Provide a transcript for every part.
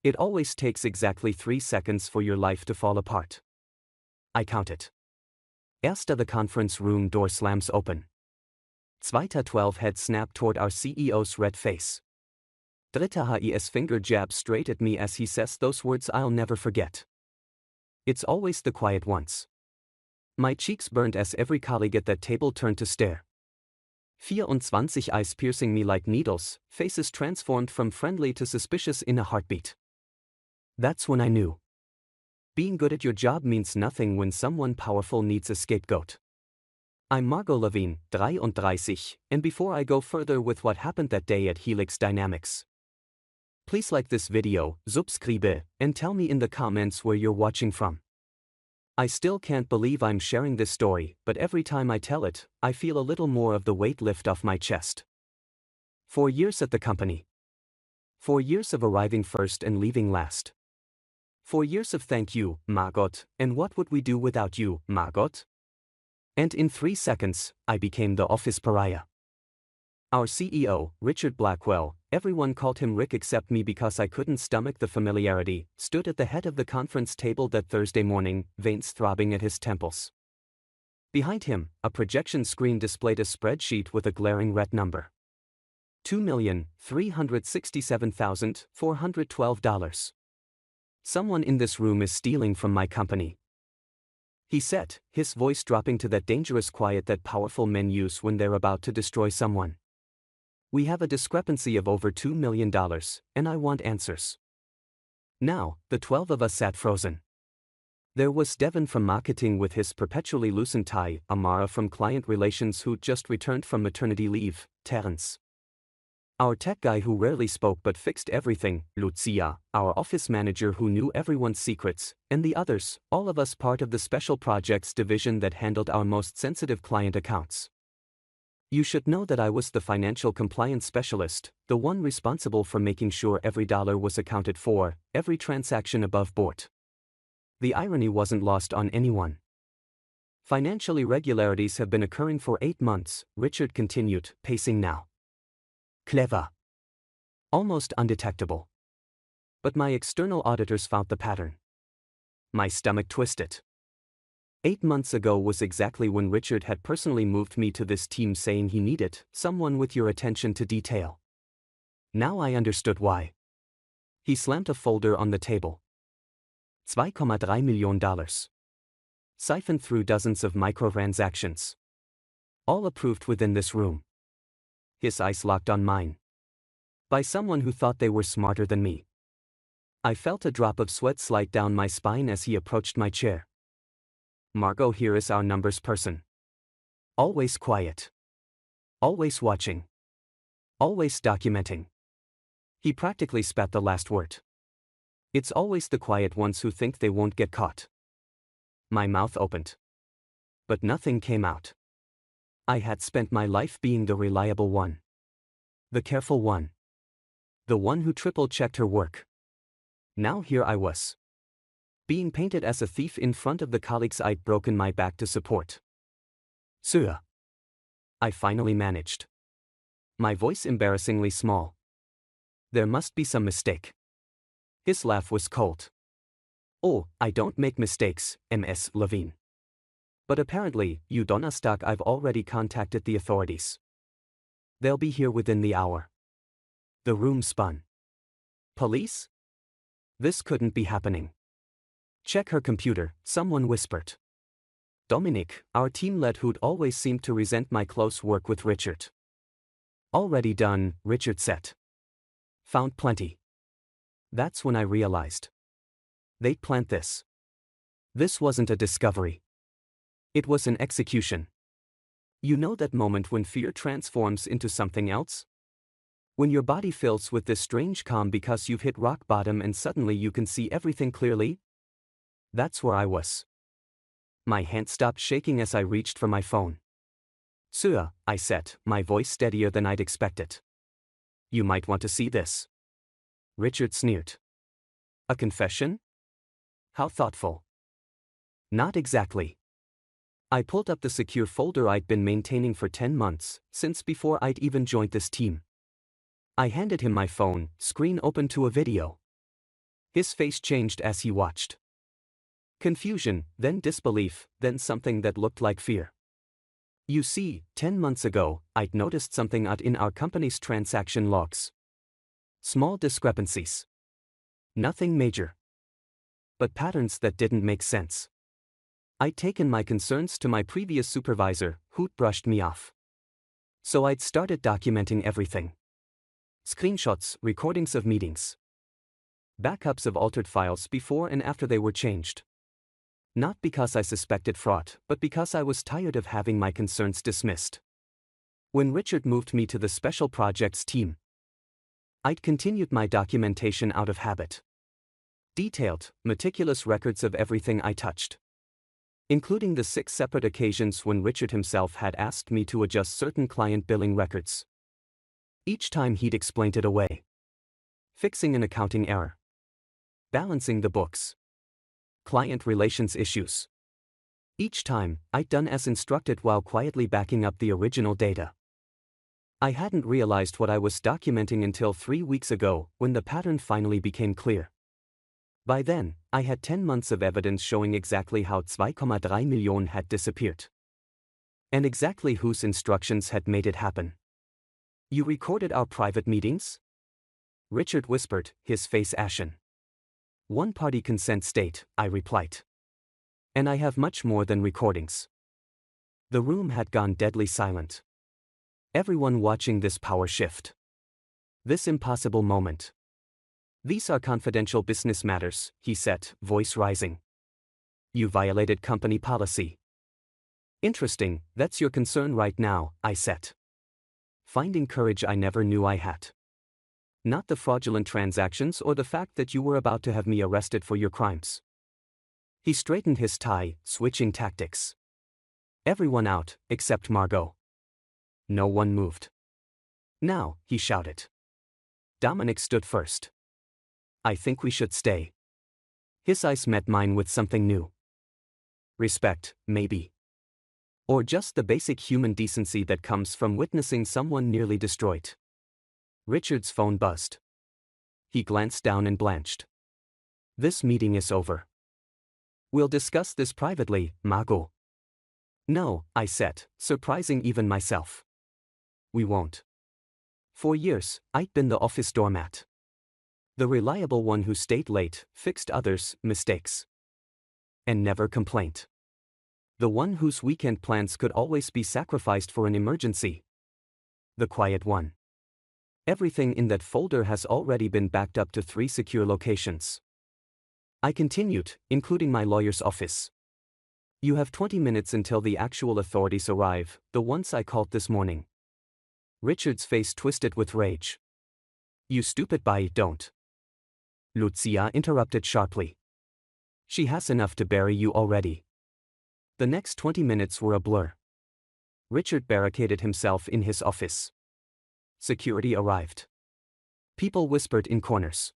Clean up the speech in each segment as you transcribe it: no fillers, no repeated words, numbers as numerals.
It always takes exactly 3 seconds for your life to fall apart. I count it. Erster, the conference room door slams open. Zweiter, 12 head snap toward our CEO's red face. Dritter, his finger jabs straight at me as he says those words I'll never forget. It's always the quiet ones. My cheeks burned as every colleague at that table turned to stare. 24 eyes piercing me like needles, faces transformed from friendly to suspicious in a heartbeat. That's when I knew. Being good at your job means nothing when someone powerful needs a scapegoat. I'm Margot Levine, 33, and before I go further with what happened that day at Helix Dynamics, please like this video, subscribe, and tell me in the comments where you're watching from. I still can't believe I'm sharing this story, but every time I tell it, I feel a little more of the weight lift off my chest. 4 years at the company. 4 years of arriving first and leaving last. 4 years of thank you, Margot, and what would we do without you, Margot? And in 3 seconds, I became the office pariah. Our CEO, Richard Blackwell, everyone called him Rick except me because I couldn't stomach the familiarity, stood at the head of the conference table that Thursday morning, veins throbbing at his temples. Behind him, a projection screen displayed a spreadsheet with a glaring red number. $2,367,412. Someone in this room is stealing from my company, he said, his voice dropping to that dangerous quiet that powerful men use when they're about to destroy someone. We have a discrepancy of over $2 million, and I want answers. Now, the 12 of us sat frozen. There was Devin from marketing with his perpetually loosened tie, Amara from client relations who'd just returned from maternity leave, Terrence. Our tech guy who rarely spoke but fixed everything, Lucia, our office manager who knew everyone's secrets, and the others, all of us part of the special projects division that handled our most sensitive client accounts. You should know that I was the financial compliance specialist, the one responsible for making sure every dollar was accounted for, every transaction above board. The irony wasn't lost on anyone. Financial irregularities have been occurring for 8 months, Richard continued, pacing now. Clever. Almost undetectable. But my external auditors found the pattern. My stomach twisted. 8 months ago was exactly when Richard had personally moved me to this team saying he needed someone with your attention to detail. Now I understood why. He slammed a folder on the table. $2,3 million. Siphoned through dozens of microtransactions. All approved within this room. His eyes locked on mine. By someone who thought they were smarter than me. I felt a drop of sweat slide down my spine as he approached my chair. Margot, here is our numbers person. Always quiet. Always watching. Always documenting. He practically spat the last word. It's always the quiet ones who think they won't get caught. My mouth opened. But nothing came out. I had spent my life being the reliable one. The careful one. The one who triple-checked her work. Now here I was. Being painted as a thief in front of the colleagues I'd broken my back to support. Sir. I finally managed. My voice embarrassingly small. There must be some mistake. His laugh was cold. Oh, I don't make mistakes, Ms. Levine. But apparently, you Donnerstag, I've already contacted the authorities. They'll be here within the hour. The room spun. Police? This couldn't be happening. Check her computer, someone whispered. Dominic, our team lead who'd always seemed to resent my close work with Richard. Already done, Richard said. Found plenty. That's when I realized. They'd planned this. This wasn't a discovery. It was an execution. You know that moment when fear transforms into something else? When your body fills with this strange calm because you've hit rock bottom and suddenly you can see everything clearly? That's where I was. My hand stopped shaking as I reached for my phone. Sir, I said, my voice steadier than I'd expected. You might want to see this. Richard sneered. A confession? How thoughtful. Not exactly. I pulled up the secure folder I'd been maintaining for 10 months, since before I'd even joined this team. I handed him my phone, screen open to a video. His face changed as he watched. Confusion, then disbelief, then something that looked like fear. You see, 10 months ago, I'd noticed something odd in our company's transaction logs. Small discrepancies. Nothing major. But patterns that didn't make sense. I'd taken my concerns to my previous supervisor, who'd brushed me off. So I'd started documenting everything. Screenshots, recordings of meetings. Backups of altered files before and after they were changed. Not because I suspected fraud, but because I was tired of having my concerns dismissed. When Richard moved me to the special projects team, I'd continued my documentation out of habit. Detailed, meticulous records of everything I touched. Including the 6 separate occasions when Richard himself had asked me to adjust certain client billing records. Each time he'd explained it away. Fixing an accounting error. Balancing the books. Client relations issues. Each time, I'd done as instructed while quietly backing up the original data. I hadn't realized what I was documenting until 3 weeks ago, when the pattern finally became clear. By then, I had 10 months of evidence showing exactly how 2,3 Millionen had disappeared. And exactly whose instructions had made it happen. You recorded our private meetings? Richard whispered, his face ashen. One-party consent state, I replied. And I have much more than recordings. The room had gone deadly silent. Everyone watching this power shift. This impossible moment. These are confidential business matters, he said, voice rising. You violated company policy. Interesting, that's your concern right now, I said. Finding courage I never knew I had. Not the fraudulent transactions or the fact that you were about to have me arrested for your crimes. He straightened his tie, switching tactics. Everyone out, except Margot. No one moved. Now, he shouted. Dominic stood first. I think we should stay. His eyes met mine with something new. Respect, maybe. Or just the basic human decency that comes from witnessing someone nearly destroyed. Richard's phone buzzed. He glanced down and blanched. This meeting is over. We'll discuss this privately, Margot. No, I said, surprising even myself. We won't. For years, I'd been the office doormat. The reliable one who stayed late, fixed others' mistakes. And never complained. The one whose weekend plans could always be sacrificed for an emergency. The quiet one. Everything in that folder has already been backed up to 3 secure locations. I continued, including my lawyer's office. You have 20 minutes until the actual authorities arrive, the ones I called this morning. Richard's face twisted with rage. You stupid don't. Lucia interrupted sharply. She has enough to bury you already. The next 20 minutes were a blur. Richard barricaded himself in his office. Security arrived. People whispered in corners.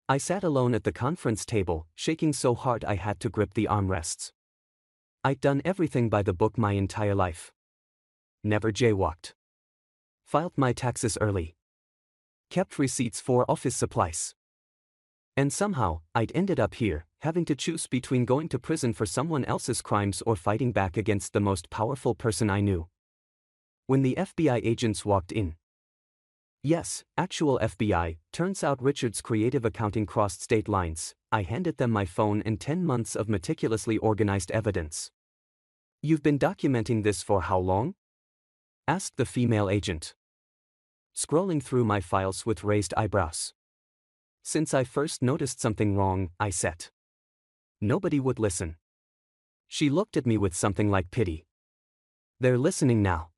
I sat alone at the conference table, shaking so hard I had to grip the armrests. I'd done everything by the book my entire life. Never jaywalked. Filed my taxes early. Kept receipts for office supplies. And somehow, I'd ended up here, having to choose between going to prison for someone else's crimes or fighting back against the most powerful person I knew. When the FBI agents walked in. Yes, actual FBI, turns out Richard's creative accounting crossed state lines. I handed them my phone and 10 months of meticulously organized evidence. You've been documenting this for how long? Asked the female agent. Scrolling through my files with raised eyebrows. Since I first noticed something wrong, I said. Nobody would listen. She looked at me with something like pity. They're listening now.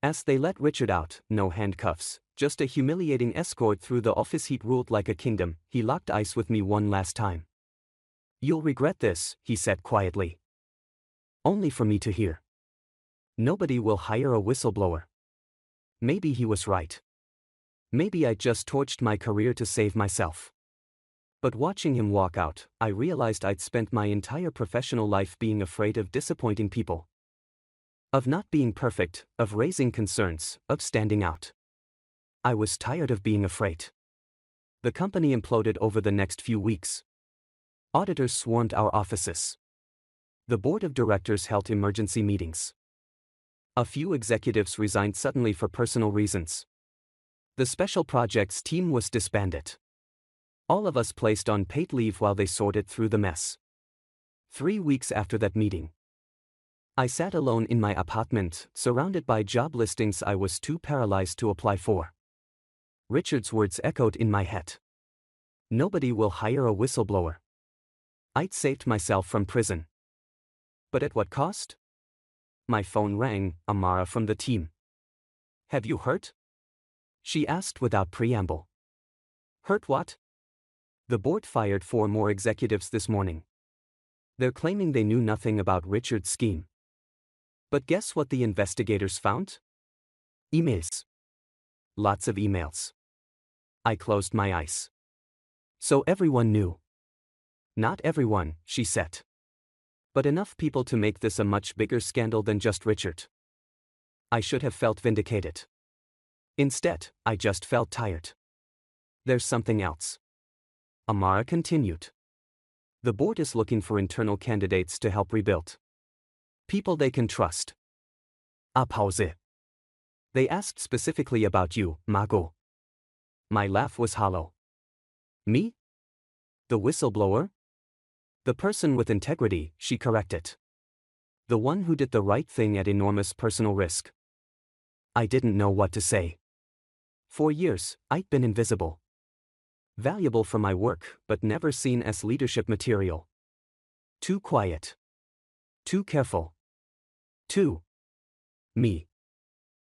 As they let Richard out, no handcuffs, just a humiliating escort through the office he'd ruled like a kingdom, he locked eyes with me one last time. You'll regret this, he said quietly. Only for me to hear. Nobody will hire a whistleblower. Maybe he was right. Maybe I just torched my career to save myself. But watching him walk out, I realized I'd spent my entire professional life being afraid of disappointing people. Of not being perfect, of raising concerns, of standing out. I was tired of being afraid. The company imploded over the next few weeks. Auditors swarmed our offices. The board of directors held emergency meetings. A few executives resigned suddenly for personal reasons. The special projects team was disbanded. All of us placed on paid leave while they sorted through the mess. 3 weeks after that meeting, I sat alone in my apartment, surrounded by job listings I was too paralyzed to apply for. Richard's words echoed in my head. Nobody will hire a whistleblower. I'd saved myself from prison. But at what cost? My phone rang, Amara from the team. Have you heard? She asked without preamble. Heard what? The board fired 4 more executives this morning. They're claiming they knew nothing about Richard's scheme. But guess what the investigators found? Emails. Lots of emails. I closed my eyes. So everyone knew. Not everyone, she said. But enough people to make this a much bigger scandal than just Richard. I should have felt vindicated. Instead, I just felt tired. There's something else. Amara continued. The board is looking for internal candidates to help rebuild. People they can trust. Pause. They asked specifically about you, Margot. My laugh was hollow. Me? The whistleblower? The person with integrity, she corrected. The one who did the right thing at enormous personal risk. I didn't know what to say. For years, I'd been invisible. Valuable for my work, but never seen as leadership material. Too quiet. Too careful. Too me.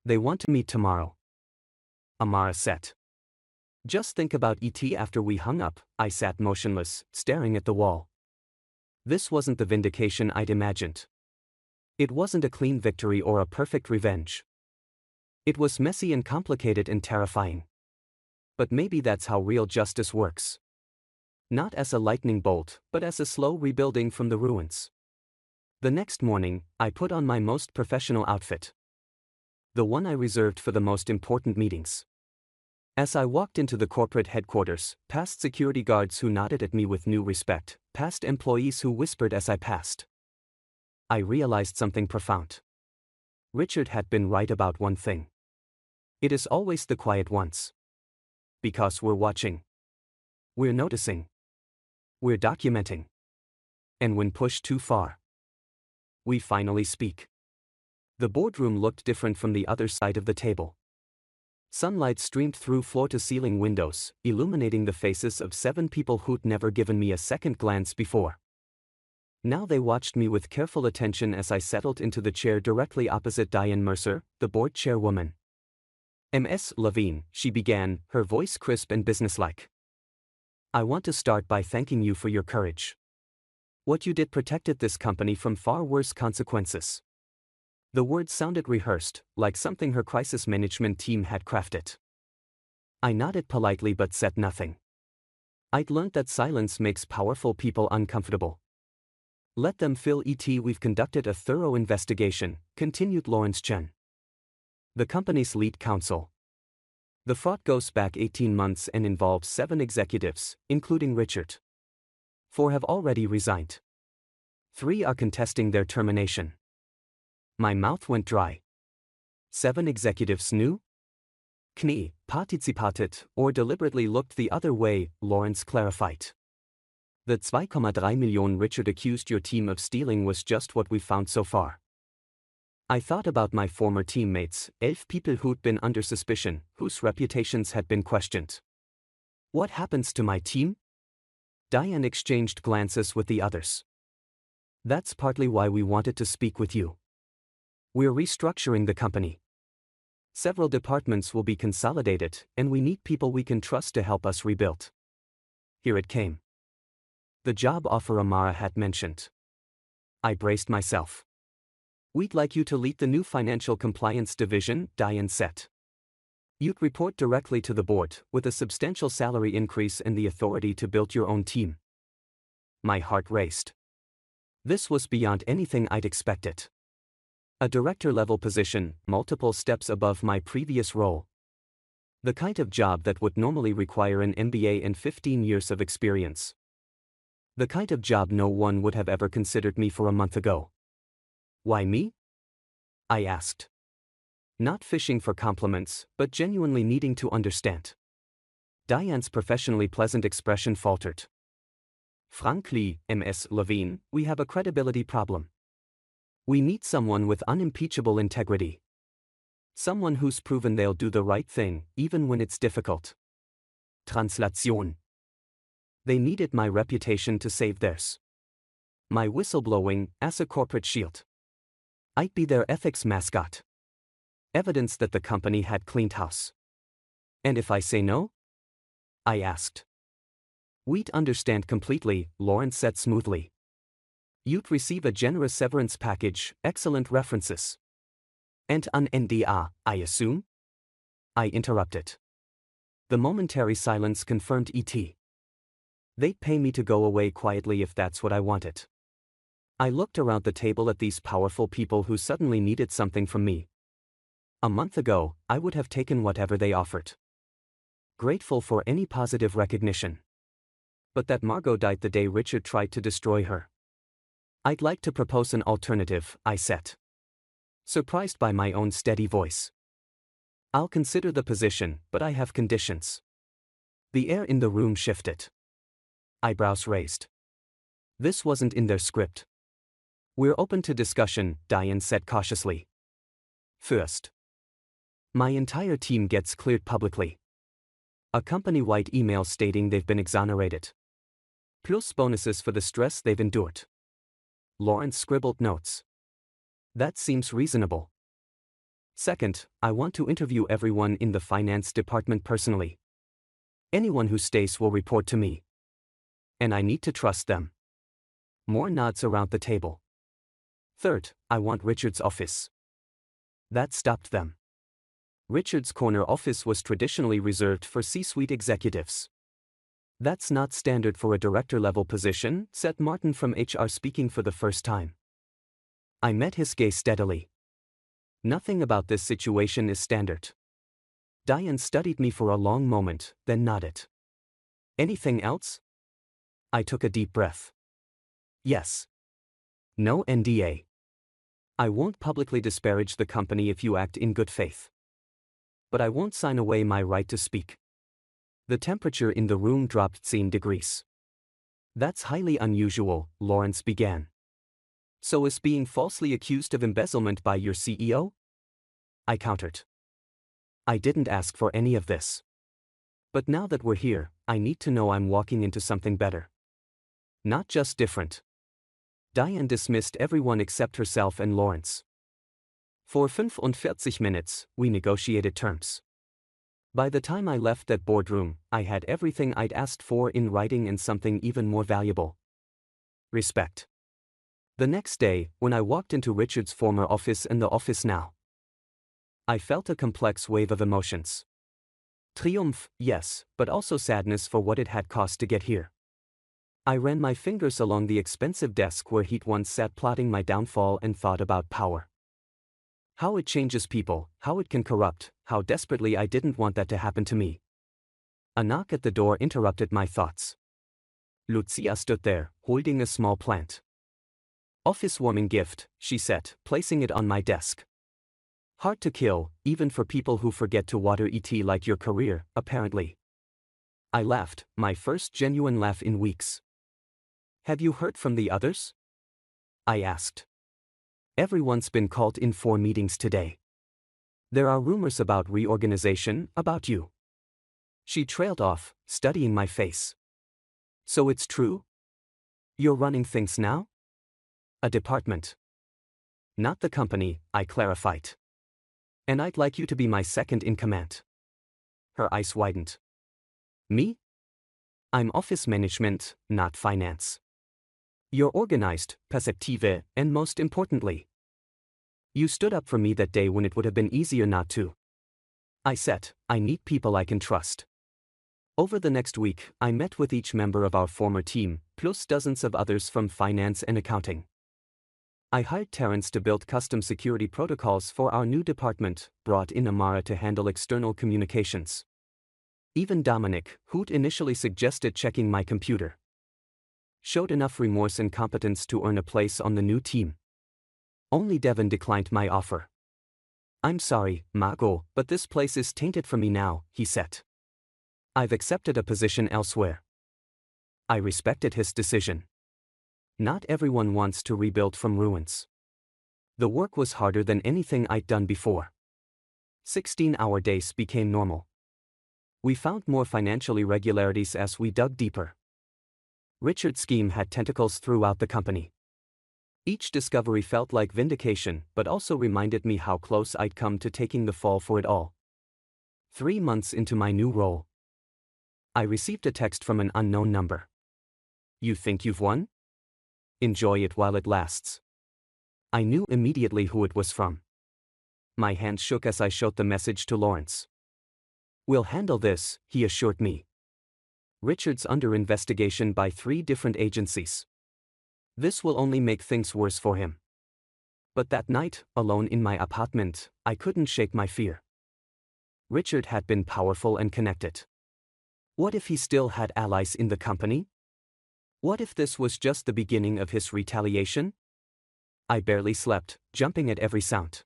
They want to meet tomorrow. Amara said. Just think about ET after we hung up. I sat motionless, staring at the wall. This wasn't the vindication I'd imagined. It wasn't a clean victory or a perfect revenge. It was messy and complicated and terrifying. But maybe that's how real justice works. Not as a lightning bolt, but as a slow rebuilding from the ruins. The next morning, I put on my most professional outfit. The one I reserved for the most important meetings. As I walked into the corporate headquarters, past security guards who nodded at me with new respect, past employees who whispered as I passed, I realized something profound. Richard had been right about one thing. It is always the quiet ones. Because we're watching. We're noticing. We're documenting. And when pushed too far, we finally speak. The boardroom looked different from the other side of the table. Sunlight streamed through floor-to-ceiling windows, illuminating the faces of 7 people who'd never given me a second glance before. Now they watched me with careful attention as I settled into the chair directly opposite Diane Mercer, the board chairwoman. Ms. Levine, she began, her voice crisp and businesslike. I want to start by thanking you for your courage. What you did protected this company from far worse consequences. The words sounded rehearsed, like something her crisis management team had crafted. I nodded politely but said nothing. I'd learned that silence makes powerful people uncomfortable. Let them fill it. We've conducted a thorough investigation, continued Lawrence Chen, the company's lead counsel. The fraud goes back 18 months and involves 7 executives, including Richard. 4 have already resigned. 3 are contesting their termination. My mouth went dry. 7 executives knew? Knie, participated, or deliberately looked the other way, Lawrence clarified. The 2,3 million Richard accused your team of stealing was just what we found so far. I thought about my former teammates, 11 people who'd been under suspicion, whose reputations had been questioned. What happens to my team? Diane exchanged glances with the others. That's partly why we wanted to speak with you. We're restructuring the company. Several departments will be consolidated, and we need people we can trust to help us rebuild. Here it came. The job offer Amara had mentioned. I braced myself. We'd like you to lead the new financial compliance division, Diane said. You'd report directly to the board, with a substantial salary increase and the authority to build your own team. My heart raced. This was beyond anything I'd expected. A director-level position, multiple steps above my previous role. The kind of job that would normally require an MBA and 15 years of experience. The kind of job no one would have ever considered me for a month ago. Why me? I asked. Not fishing for compliments, but genuinely needing to understand. Diane's professionally pleasant expression faltered. Frankly, Ms. Levine, we have a credibility problem. We need someone with unimpeachable integrity. Someone who's proven they'll do the right thing, even when it's difficult. Translation. They needed my reputation to save theirs. My whistleblowing, as a corporate shield. I'd be their ethics mascot. Evidence that the company had cleaned house. And if I say no? I asked. We'd understand completely, Lawrence said smoothly. You'd receive a generous severance package, excellent references. And an NDA, I assume? I interrupted. The momentary silence confirmed it. They'd pay me to go away quietly if that's what I wanted. I looked around the table at these powerful people who suddenly needed something from me. A month ago, I would have taken whatever they offered. Grateful for any positive recognition. But that Margot died the day Richard tried to destroy her. I'd like to propose an alternative, I said. Surprised by my own steady voice. I'll consider the position, but I have conditions. The air in the room shifted. Eyebrows raised. This wasn't in their script. We're open to discussion, Diane said cautiously. First, my entire team gets cleared publicly. A company-wide email stating they've been exonerated. Plus bonuses for the stress they've endured. Lawrence scribbled notes. That seems reasonable. Second, I want to interview everyone in the finance department personally. Anyone who stays will report to me. And I need to trust them. More nods around the table. Third, I want Richard's office. That stopped them. Richard's corner office was traditionally reserved for C-suite executives. That's not standard for a director-level position, said Martin from HR speaking for the first time. I met his gaze steadily. Nothing about this situation is standard. Diane studied me for a long moment, then nodded. Anything else? I took a deep breath. Yes. No NDA. I won't publicly disparage the company if you act in good faith. But I won't sign away my right to speak. The temperature in the room dropped 10 degrees. That's highly unusual, Lawrence began. So is being falsely accused of embezzlement by your CEO? I countered. I didn't ask for any of this. But now that we're here, I need to know I'm walking into something better. Not just different. Diane dismissed everyone except herself and Lawrence. For 45 minutes, we negotiated terms. By the time I left that boardroom, I had everything I'd asked for in writing and something even more valuable. Respect. The next day, when I walked into Richard's former office and the office now, I felt a complex wave of emotions. Triumph, yes, but also sadness for what it had cost to get here. I ran my fingers along the expensive desk where he'd once sat plotting my downfall and thought about power. How it changes people, how it can corrupt, how desperately I didn't want that to happen to me. A knock at the door interrupted my thoughts. Lucia stood there, holding a small plant. Office warming gift, she said, placing it on my desk. Hard to kill, even for people who forget to water it like your career, apparently. I laughed, my first genuine laugh in weeks. Have you heard from the others? I asked. Everyone's been called in for meetings today. There are rumors about reorganization, about you. She trailed off, studying my face. So it's true? You're running things now? A department. Not the company, I clarified. And I'd like you to be my second in command. Her eyes widened. Me? I'm office management, not finance. You're organized, perceptive, and most importantly, you stood up for me that day when it would have been easier not to. I said, I need people I can trust. Over the next week, I met with each member of our former team, plus dozens of others from finance and accounting. I hired Terrence to build custom security protocols for our new department, brought in Amara to handle external communications. Even Dominic, who'd initially suggested checking my computer, showed enough remorse and competence to earn a place on the new team. Only Devon declined my offer. "I'm sorry, Margot, but this place is tainted for me now," he said. "I've accepted a position elsewhere." I respected his decision. Not everyone wants to rebuild from ruins. The work was harder than anything I'd done before. 16-hour days became normal. We found more financial irregularities as we dug deeper. Richard's scheme had tentacles throughout the company. Each discovery felt like vindication, but also reminded me how close I'd come to taking the fall for it all. 3 months into my new role, I received a text from an unknown number. "You think you've won? Enjoy it while it lasts." I knew immediately who it was from. My hands shook as I showed the message to Lawrence. "We'll handle this," he assured me. "Richard's under investigation by 3 different agencies. This will only make things worse for him." But that night, alone in my apartment, I couldn't shake my fear. Richard had been powerful and connected. What if he still had allies in the company? What if this was just the beginning of his retaliation? I barely slept, jumping at every sound.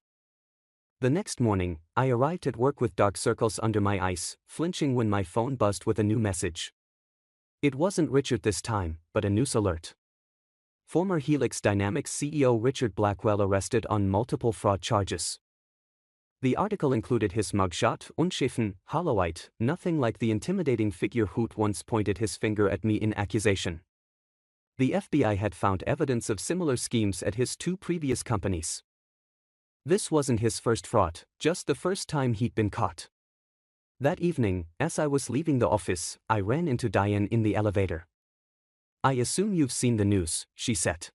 The next morning, I arrived at work with dark circles under my eyes, flinching when my phone buzzed with a new message. It wasn't Richard this time, but a news alert. Former Helix Dynamics CEO Richard Blackwell arrested on multiple fraud charges. The article included his mugshot, unschiffen, hollowite, nothing like the intimidating figure who'd once pointed his finger at me in accusation. The FBI had found evidence of similar schemes at his 2 previous companies. This wasn't his first fraud, just the first time he'd been caught. That evening, as I was leaving the office, I ran into Diane in the elevator. "I assume you've seen the news," she said.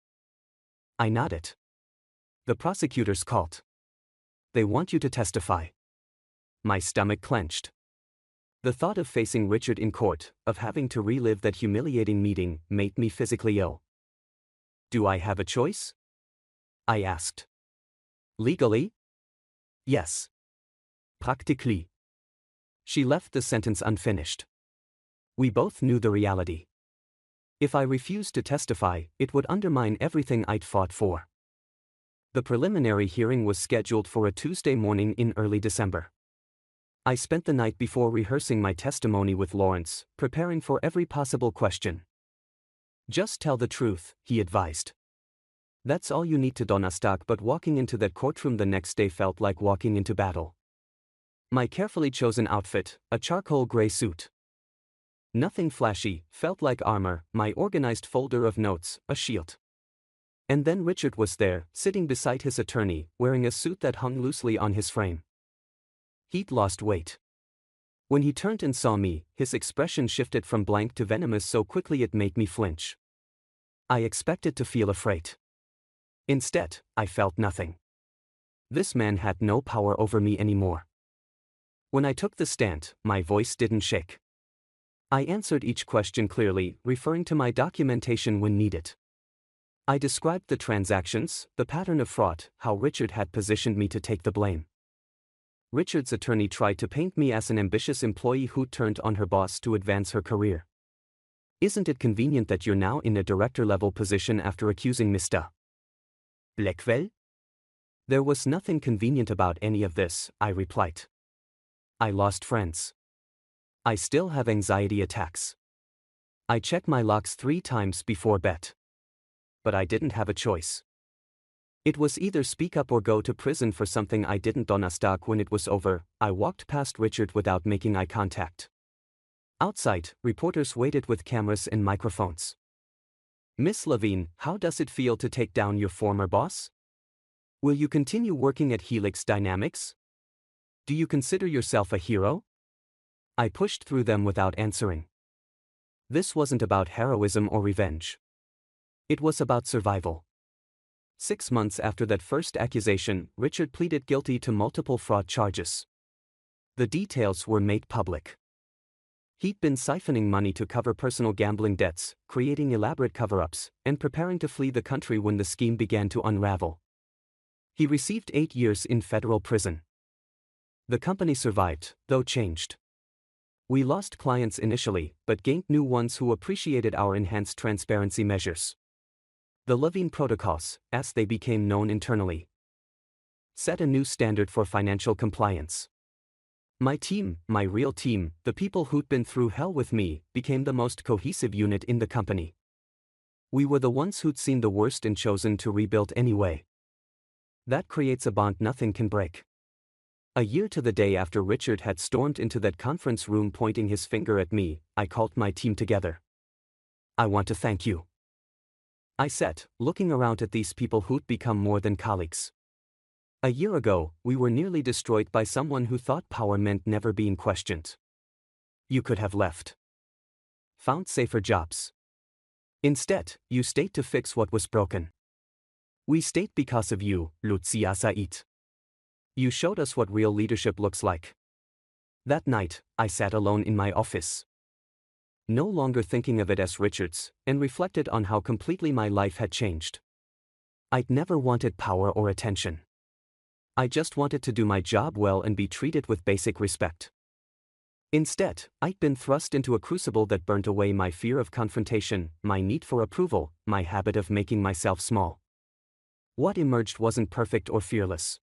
I nodded. "The prosecutors called. They want you to testify." My stomach clenched. The thought of facing Richard in court, of having to relive that humiliating meeting, made me physically ill. "Do I have a choice?" I asked. "Legally?" "Yes. Practically." She left the sentence unfinished. We both knew the reality. If I refused to testify, it would undermine everything I'd fought for. The preliminary hearing was scheduled for a Tuesday morning in early December. I spent the night before rehearsing my testimony with Lawrence, preparing for every possible question. "Just tell the truth," he advised. "That's all you need to Donnerstag," but walking into that courtroom the next day felt like walking into battle. My carefully chosen outfit, a charcoal gray suit. Nothing flashy, felt like armor, my organized folder of notes, a shield. And then Richard was there, sitting beside his attorney, wearing a suit that hung loosely on his frame. He'd lost weight. When he turned and saw me, his expression shifted from blank to venomous so quickly it made me flinch. I expected to feel afraid. Instead, I felt nothing. This man had no power over me anymore. When I took the stand, my voice didn't shake. I answered each question clearly, referring to my documentation when needed. I described the transactions, the pattern of fraud, how Richard had positioned me to take the blame. Richard's attorney tried to paint me as an ambitious employee who turned on her boss to advance her career. "Isn't it convenient that you're now in a director-level position after accusing Mr. Blackwell?" "There was nothing convenient about any of this," I replied. "I lost friends. I still have anxiety attacks. I check my logs 3 times before bed. But I didn't have a choice. It was either speak up or go to prison for something I didn't. Donnerstag when it was over, I walked past Richard without making eye contact. Outside, reporters waited with cameras and microphones. "Miss Levine, how does it feel to take down your former boss? Will you continue working at Helix Dynamics? Do you consider yourself a hero?" I pushed through them without answering. This wasn't about heroism or revenge. It was about survival. 6 months after that first accusation, Richard pleaded guilty to multiple fraud charges. The details were made public. He'd been siphoning money to cover personal gambling debts, creating elaborate cover-ups, and preparing to flee the country when the scheme began to unravel. He received 8 years in federal prison. The company survived, though changed. We lost clients initially, but gained new ones who appreciated our enhanced transparency measures. The Levine protocols, as they became known internally, set a new standard for financial compliance. My team, my real team, the people who'd been through hell with me, became the most cohesive unit in the company. We were the ones who'd seen the worst and chosen to rebuild anyway. That creates a bond nothing can break. A year to the day after Richard had stormed into that conference room pointing his finger at me, I called my team together. "I want to thank you," I said, looking around at these people who'd become more than colleagues. A year ago, we were nearly destroyed by someone who thought power meant never being questioned. You could have left. Found safer jobs. Instead, you stayed to fix what was broken. We stayed because of you, Lucia Said. You showed us what real leadership looks like. That night, I sat alone in my office, no longer thinking of it as Richard's, and reflected on how completely my life had changed. I'd never wanted power or attention. I just wanted to do my job well and be treated with basic respect. Instead, I'd been thrust into a crucible that burnt away my fear of confrontation, my need for approval, my habit of making myself small. What emerged wasn't perfect or fearless,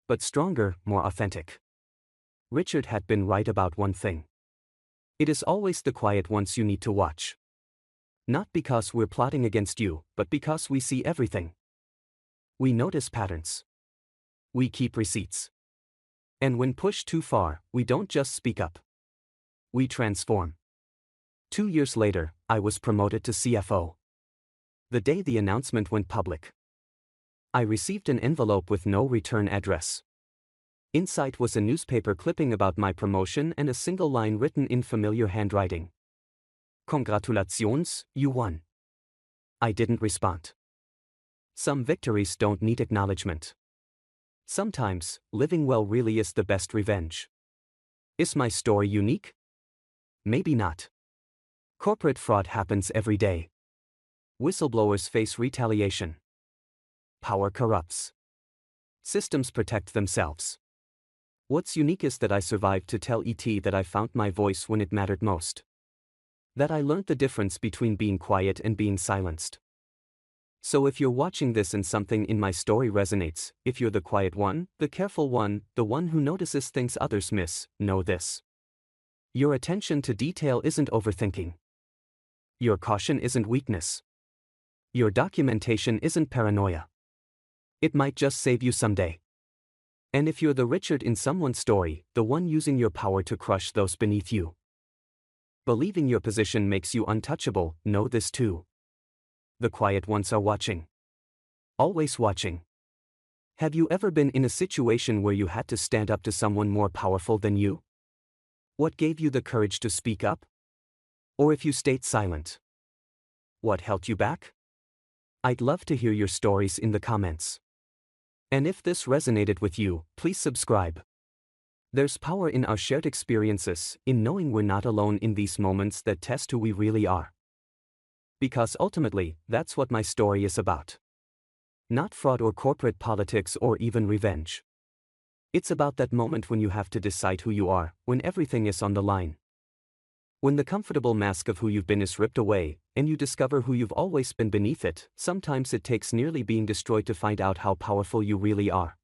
but stronger, more authentic. Richard had been right about one thing. It is always the quiet ones you need to watch. Not because we're plotting against you, but because we see everything. We notice patterns. We keep receipts. And when pushed too far, we don't just speak up. We transform. 2 years later, I was promoted to CFO. The day the announcement went public, I received an envelope with no return address. Inside was a newspaper clipping about my promotion and a single line written in familiar handwriting. "Congratulations, you won." I didn't respond. Some victories don't need acknowledgement. Sometimes, living well really is the best revenge. Is my story unique? Maybe not. Corporate fraud happens every day. Whistleblowers face retaliation. Power corrupts. Systems protect themselves. What's unique is that I survived to tell ET that I found my voice when it mattered most. That I learned the difference between being quiet and being silenced. So if you're watching this and something in my story resonates, if you're the quiet one, the careful one, the one who notices things others miss, know this. Your attention to detail isn't overthinking. Your caution isn't weakness. Your documentation isn't paranoia. It might just save you someday. And if you're the Richard in someone's story, the one using your power to crush those beneath you, believing your position makes you untouchable, know this too. The quiet ones are watching. Always watching. Have you ever been in a situation where you had to stand up to someone more powerful than you? What gave you the courage to speak up? Or if you stayed silent, what held you back? I'd love to hear your stories in the comments. And if this resonated with you, please subscribe. There's power in our shared experiences, in knowing we're not alone in these moments that test who we really are. Because ultimately, that's what my story is about. Not fraud or corporate politics or even revenge. It's about that moment when you have to decide who you are, when everything is on the line. When the comfortable mask of who you've been is ripped away, and you discover who you've always been beneath it, sometimes it takes nearly being destroyed to find out how powerful you really are.